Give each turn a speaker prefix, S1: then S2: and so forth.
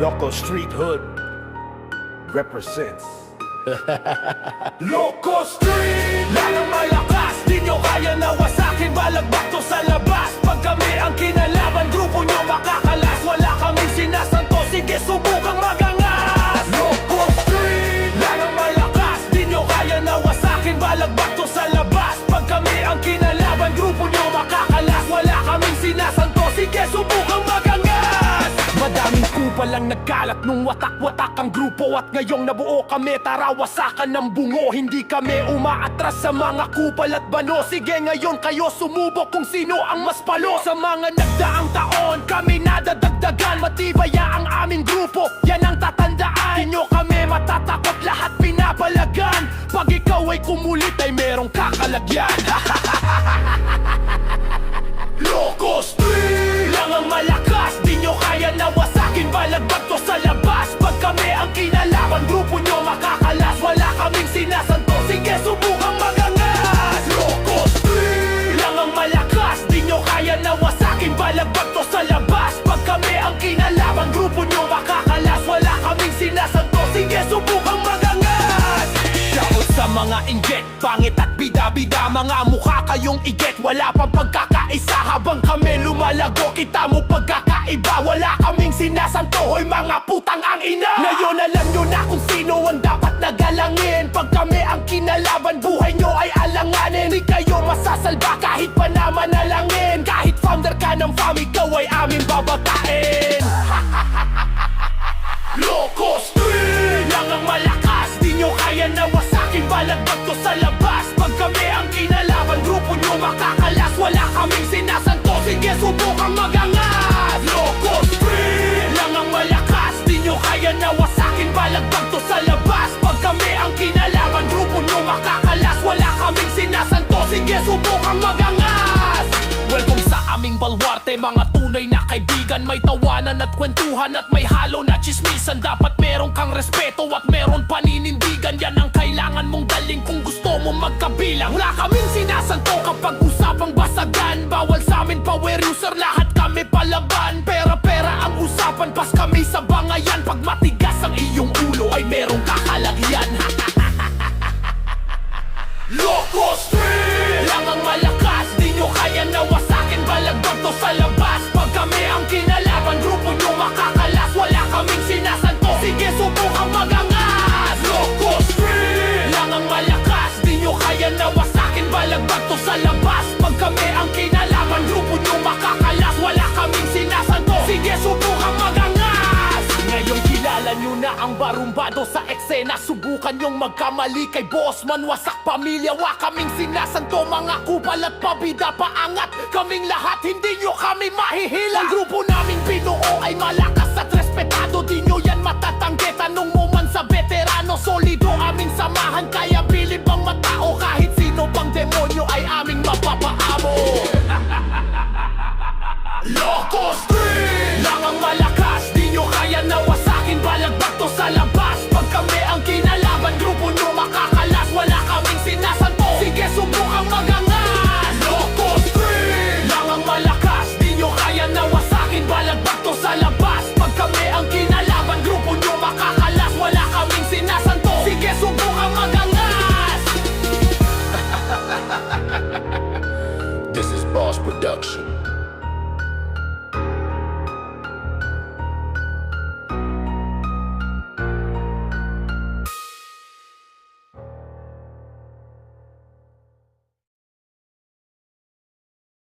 S1: Local Street Hood represents.
S2: Loco Street! Lang ang malakas, di nyo kaya nawasakin. Balagbak to sa labas. Pag kami ang kinalaban, grupo nyo makakalas. Wala kaming sinasanto, sige subukang magangas. Loco Street! Lang ang malakas, di nyo kaya nawasakin. Balagbak to sa labas. Pag kami ang kinalaban, grupo nyo makakalas. Wala kaming sinasanto, sige subukang magangas. Madaming kupal lang nagkalat nung watak-watak ang grupo. At ngayong nabuo kami, tara wasakan ng bungo. Hindi kami umaatras sa mga kupal at bano. Sige ngayon kayo sumubok kung sino ang mas palo. Sa mga nagdaang taon, kami nadadagdagan. Matibaya ang aming grupo, yan ang tatandaan. Di nyo kami matatakot, lahat pinapalagan. Pag ikaw ay kumulit ay merong kakalagyan. Loco Street! Lang ang malakas, di nyo kaya nawasakin. Balagbag to sa labas. Pag kami ang kinalaban, grupo nyo makakalas. Wala kaming sinasanto, sige subukang magangas. Loco Street! Lang ang malakas, di nyo kaya nawasakin. Balagbag to sa labas. Pag kami ang kinalaban, grupo nyo makakalas. Wala kaming sinasanto, sige subukang magangas. Shoutout sa mga inggit, pangit at bida-bida. Mga mukha kayong iget, wala pang pagkakaisa. Habang kami lumalago, kita mo pagkakaiba. Wala kaming sinasanto, hoy mga putang ang ina. Ngayon alam nyo na kung sino ang dapat nagalangin. Pag kami ang kinalaban, buhay nyo ay alanganin. Di kayo masasalba kahit pa na manalangin. Kahit founder ka ng fam, ikaw ay aming babatain. Loco Street! Lang ang malakas, di nyo kaya nawasakin. Balagbag to sa labas. Pag kami ang kinalaban, grupo nyo makakalas. Wala kaming sinasanto, sige subukang magangas. Loco Street! Lang ang malakas, di nyo kaya nawasakin. Balagbag to sa labas. Pag kami ang kinalaban, grupo nyo makakalas. Wala kaming sinasanto, sige subukang magangas. Welcome sa aming balwarte, mga tunay na kaibigan. May tawanan at kwentuhan at may halo na chismisan. Dapat meron kang respeto at meron paninindigan. Yan ang kailangan mong daling kung gusto mo magkabilang. Wala kaming sinasanto kapag usapang basagan. Bawal sa amin power user, lahat kami palaban. Pera-pera ang usapan, pas kami sa bangayan. Pag matigas ang iyong ulo ay merong kakalagyan. Loco Street! Lang ang malakas, di nyo kaya nawasakin. Balagbag to sa labas. Pag kami ang kinalaban, grupo nyo makakalas. Wala kaming sinasanto, sige subukang magangas. Loco Street! Lang ang malakas, di nyo kaya nawasakin. Balagbag to sa labas. Pag kami ang kinalaban, grupo nyo makakalas. Wala kaming sinasanto, sige subukang magangas. Ngayon kilala nyo na ang barumbado sa eksena. Subukan nyong magkamali kay boss man, wasak pamilya. Wa kaming sinasanto, mga kupal at pabida paangat. Kaming lahat, hindi nyo kami mahihila. Ang grupo naming binuo ay malakas at respetado. Di nyo yan matatanggi, tanong mo man sa veterano. Solido aming samahan, kaya bilib ang matao. Kahit sino pang demonyo ay aming mapapaamo. Loco Street! Lang ang malakas, di nyo kaya nawasakin. Balagbag to sa labas. Pag kami ang kinalaban, grupo nyo makakalas. Wala kaming sinasanto, sige subukang magangas. Loco Street! Lang ang malakas, di nyo kaya nawasakin. Balagbag to sa labas. Pag kami ang kinalaban, grupo nyo makakalas. Wala kaming sinasanto, sige subukang magangas.
S1: This is Boss Production.